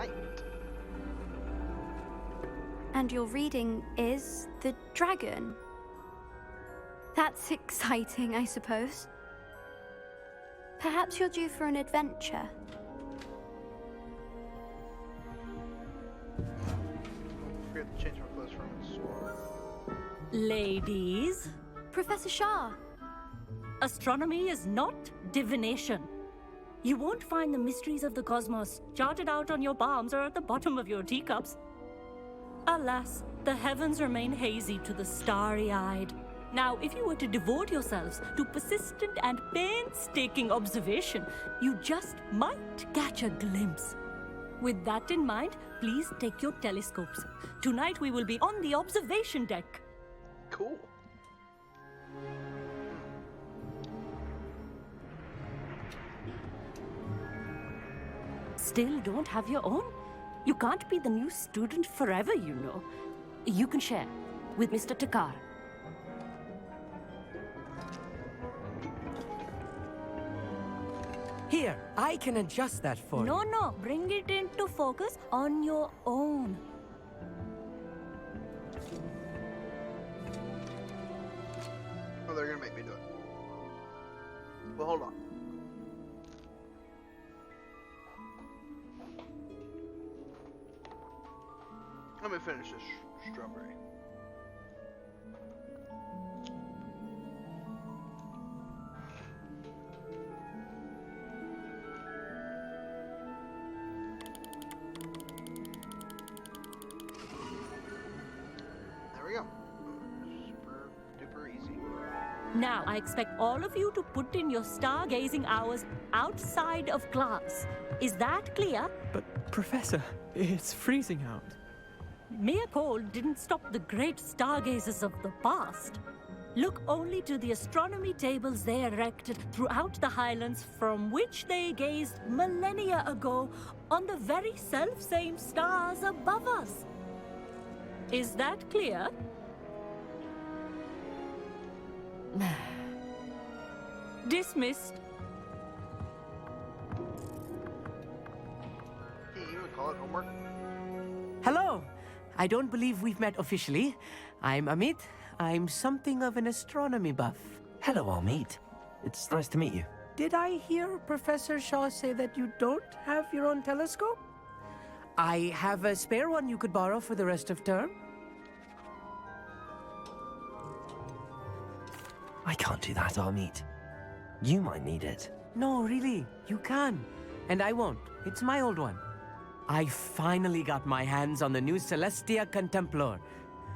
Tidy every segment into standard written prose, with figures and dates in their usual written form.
night. And your reading is the dragon. That's exciting, I suppose. Perhaps you're due for an adventure. Forget to change my clothes from the sword. Ladies, Professor Shah. astronomy is not divination. You won't find the mysteries of the cosmos charted out on your palms or at the bottom of your teacups. Alas, the heavens remain hazy to the starry-eyed. Now, if you were to devote yourselves to persistent and painstaking observation, you just might catch a glimpse. With that in mind, please take your telescopes. Tonight we will be on the observation deck. Cool. Still don't have your own? You can't be the new student forever, you know. You can share with Mr. Takar. Here, I can adjust that for you. No, bring it into focus on your own. Oh, they're gonna make me do it. Well, hold on. Let me finish this strawberry. There we go. Super duper easy. Now, I expect all of you to put in your stargazing hours outside of class. Is that clear? But, Professor, it's freezing out. Mere cold didn't stop the great stargazers of the past. Look only to the astronomy tables they erected throughout the highlands from which they gazed millennia ago on the very self-same stars above us. Is that clear? Dismissed. Can you even call it homework? Hello. I don't believe we've met officially. I'm Amit. I'm something of an astronomy buff. Hello, Amit. It's nice to meet you. Did I hear Professor Shaw say that you don't have your own telescope? I have a spare one you could borrow for the rest of term. I can't do that, Amit. You might need it. No, really, you can. And I won't. It's my old one. I finally got my hands on the new Celestia Contemplar.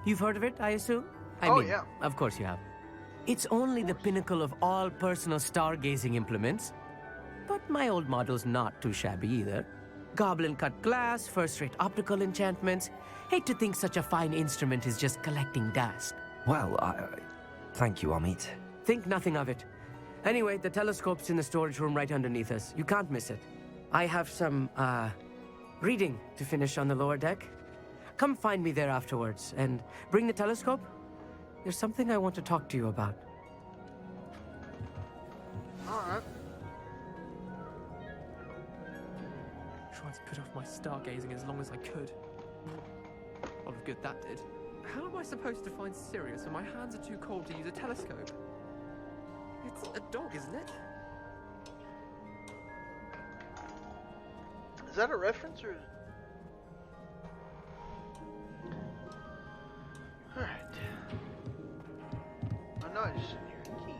You've heard of it, I assume? I mean, yeah. Of course you have. It's only the pinnacle of all personal stargazing implements. But my old model's not too shabby either. Goblin-cut glass, first-rate optical enchantments. Hate to think such a fine instrument is just collecting dust. Well, thank you, Amit. Think nothing of it. Anyway, the telescope's in the storage room right underneath us. You can't miss it. I have some, reading to finish on the lower deck. Come find me there afterwards, and bring the telescope. There's something I want to talk to you about. Alright. Tried to put off my stargazing as long as I could. A lot of good that did. How am I supposed to find Sirius when my hands are too cold to use a telescope? It's a dog, isn't it? Is that a reference or? Alright. I know I just didn't hear a key.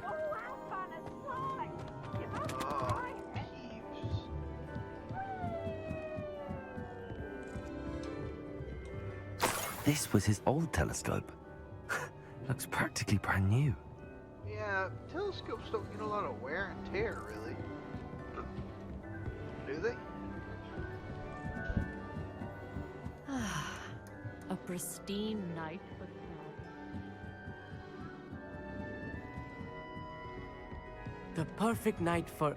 Oh, peeves. This was his old telescope. Looks practically brand new. Yeah, telescopes don't get a lot of wear and tear, really. Do they? A pristine night for The perfect night for...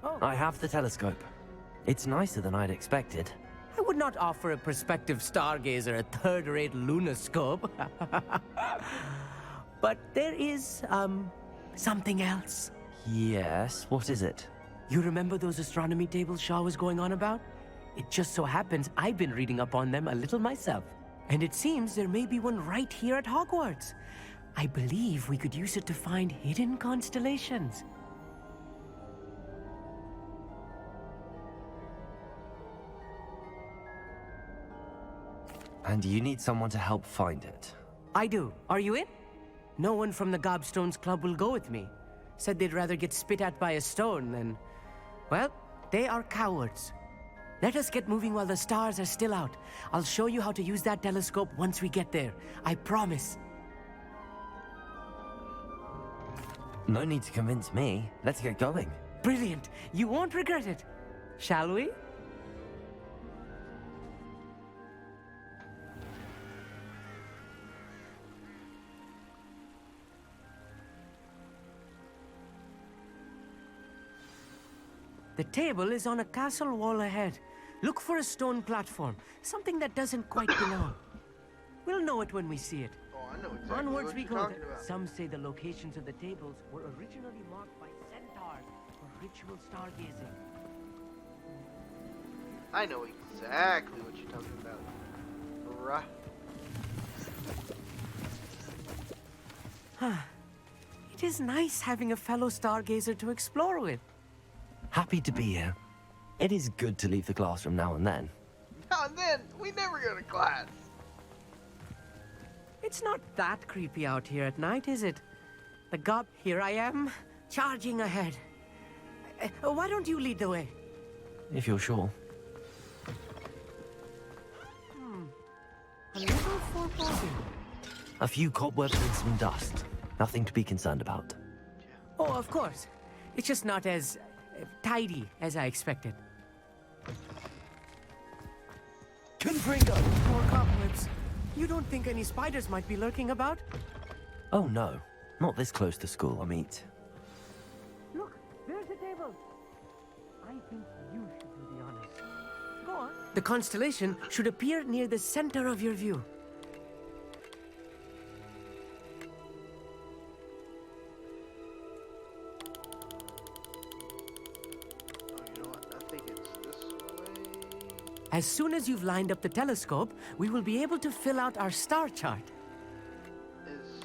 Oh, I have the telescope. It's nicer than I'd expected. I would not offer a prospective stargazer a third-rate lunoscope. But there is, something else. Yes, what is it? You remember those astronomy tables Shaw was going on about? It just so happens I've been reading up on them a little myself. And it seems there may be one right here at Hogwarts. I believe we could use it to find hidden constellations. And you need someone to help find it. I do. Are you in? No one from the Gobstones Club will go with me. Said they'd rather get spit at by a stone than... Well, they are cowards. Let us get moving while the stars are still out. I'll show you how to use that telescope once we get there. I promise. No need to convince me. Let's get going. Brilliant. You won't regret it. Shall we? The table is on a castle wall ahead. Look for a stone platform, something that doesn't quite belong. We'll know it when we see it. Oh, I know exactly Onwards what we you're go. talking about. Some say the locations of the tables were originally marked by centaurs for ritual stargazing. I know exactly what you're talking about. Right. It is nice having a fellow stargazer to explore with. Happy to be here. It is good to leave the classroom now and then. Now and then, we never go to class. It's not that creepy out here at night, is it? Here I am, charging ahead. Why don't you lead the way? If you're sure. A little foreboding. A few cobwebs and some dust. Nothing to be concerned about. Oh, of course. It's just not as tidy as I expected. Confringo! More cobwebs. You don't think any spiders might be lurking about? Oh no, not this close to school, Amit. Look, there's the table. I think you should do the honors. Go on. The constellation should appear near the center of your view. Oh, you know what? I think it's this way. As soon as you've lined up the telescope, we will be able to fill out our star chart. Is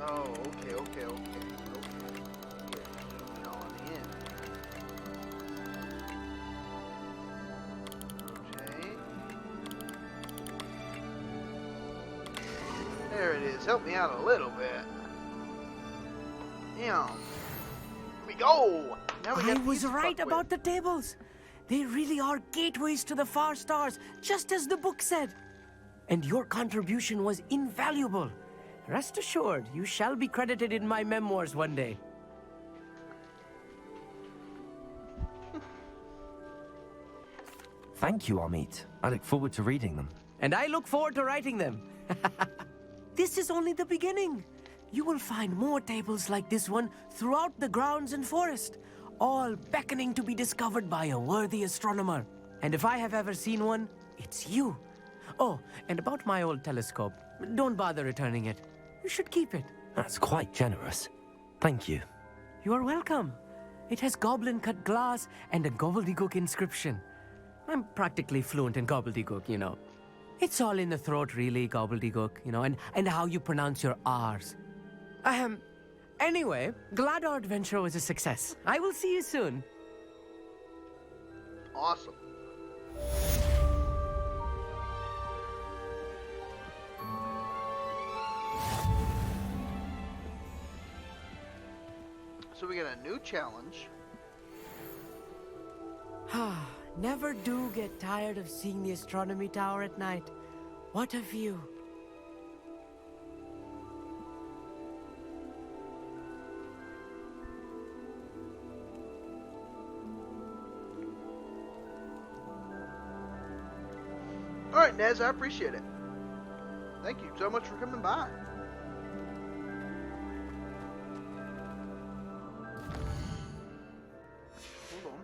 oh, okay. Moving on in. Okay. There it is. Help me out a little bit. Damn. Here we go. Now we I got was these right fuckwits. about the tables. They really are gateways to the far stars, just as the book said. And your contribution was invaluable. Rest assured, you shall be credited in my memoirs one day. Thank you, Amit. I look forward to reading them. And I look forward to writing them. This is only the beginning. You will find more tables like this one throughout the grounds and forest, all beckoning to be discovered by a worthy astronomer. And if I have ever seen one, it's you. Oh, and about my old telescope, don't bother returning it. You should keep it. That's quite generous. Thank you. You are welcome. It has goblin-cut glass and a gobbledygook inscription. I'm practically fluent in gobbledygook, you know. It's all in the throat, really, gobbledygook, you know, and how you pronounce your R's. Anyway, glad our adventure was a success. I will see you soon. Awesome. So we got a new challenge. Never do get tired of seeing the astronomy tower at night. What a view. Alright, Nez, I appreciate it. Thank you so much for coming by. Hold on.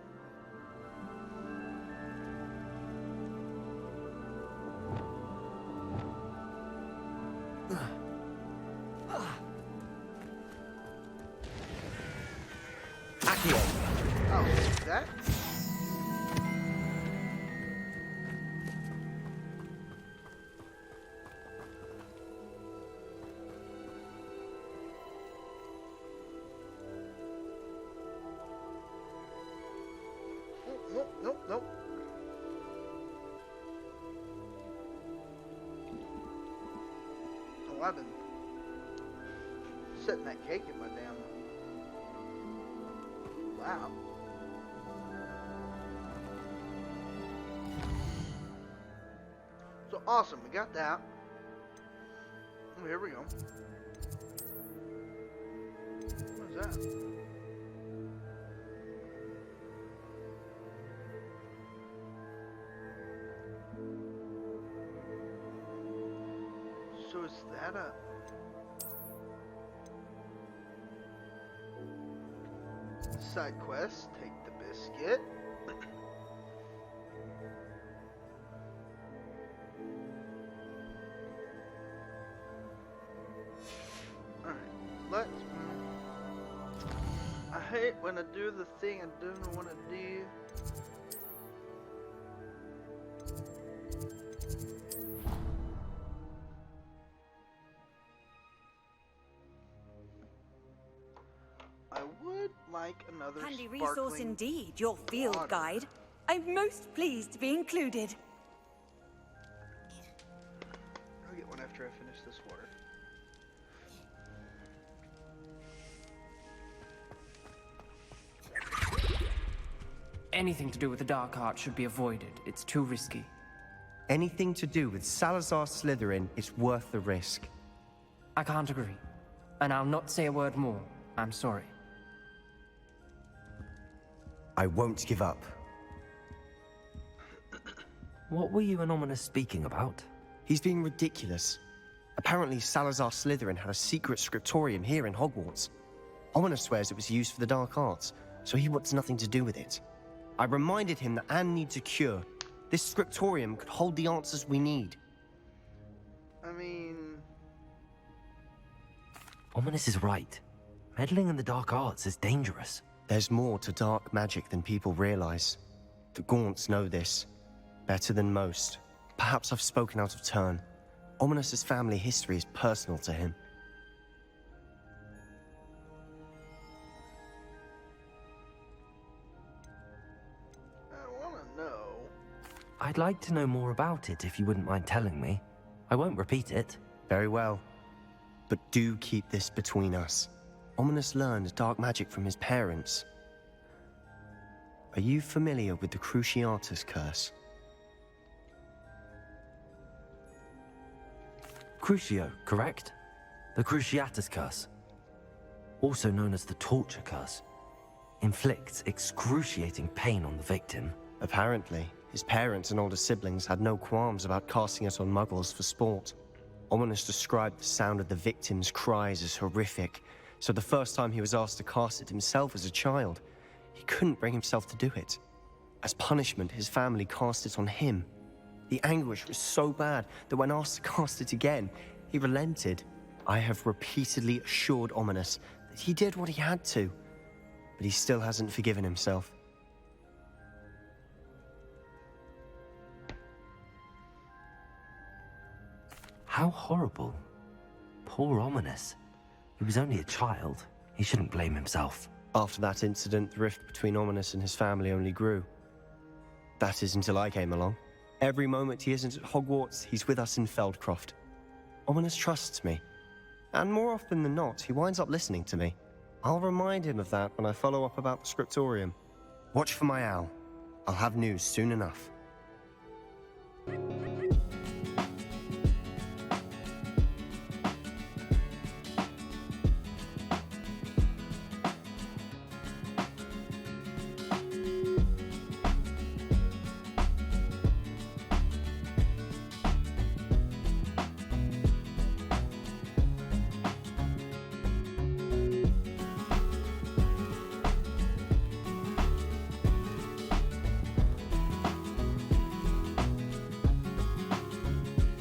that. Oh, nope, nope, nope. Oh, I've been setting that cake in my damn... Wow. So awesome, we got that. Oh, here we go. What is that? So is that a... Side quest? Take the biscuit. Alright, let's... I hate when I do the thing I don't want to do. I would like another Handy resource sparkling indeed, your field water. guide. I'm most pleased to be included. I'll get one after I finish this water. Anything to do with the dark art should be avoided. It's too risky. Anything to do with Salazar Slytherin is worth the risk. I can't agree. And I'll not say a word more. I'm sorry. I won't give up. What were you and Ominous speaking about? He's being ridiculous. Apparently Salazar Slytherin had a secret scriptorium here in Hogwarts. Ominous swears it was used for the dark arts, so he wants nothing to do with it. I reminded him that Anne needs a cure. This scriptorium could hold the answers we need. I mean... Ominous is right. Meddling in the dark arts is dangerous. There's more to dark magic than people realize. The Gaunts know this. Better than most. Perhaps I've spoken out of turn. Ominous's family history is personal to him. I want to know... I'd like to know more about it if you wouldn't mind telling me. I won't repeat it. Very well. But do keep this between us. Ominous learned dark magic from his parents. Are you familiar with the Cruciatus curse? Crucio, correct? The Cruciatus curse. Also known as the torture curse. Inflicts excruciating pain on the victim. Apparently, his parents and older siblings had no qualms about casting it on muggles for sport. Ominous described the sound of the victim's cries as horrific, so the first time he was asked to cast it himself as a child, he couldn't bring himself to do it. As punishment, his family cast it on him. The anguish was so bad that when asked to cast it again, he relented. I have repeatedly assured Ominous that he did what he had to, but he still hasn't forgiven himself. How horrible. Poor Ominous. He was only a child. He shouldn't blame himself. After that incident, the rift between Ominous and his family only grew. That is until I came along. Every moment he isn't at Hogwarts, he's with us in Feldcroft. Ominous trusts me. And more often than not, he winds up listening to me. I'll remind him of that when I follow up about the scriptorium. Watch for my owl. I'll have news soon enough.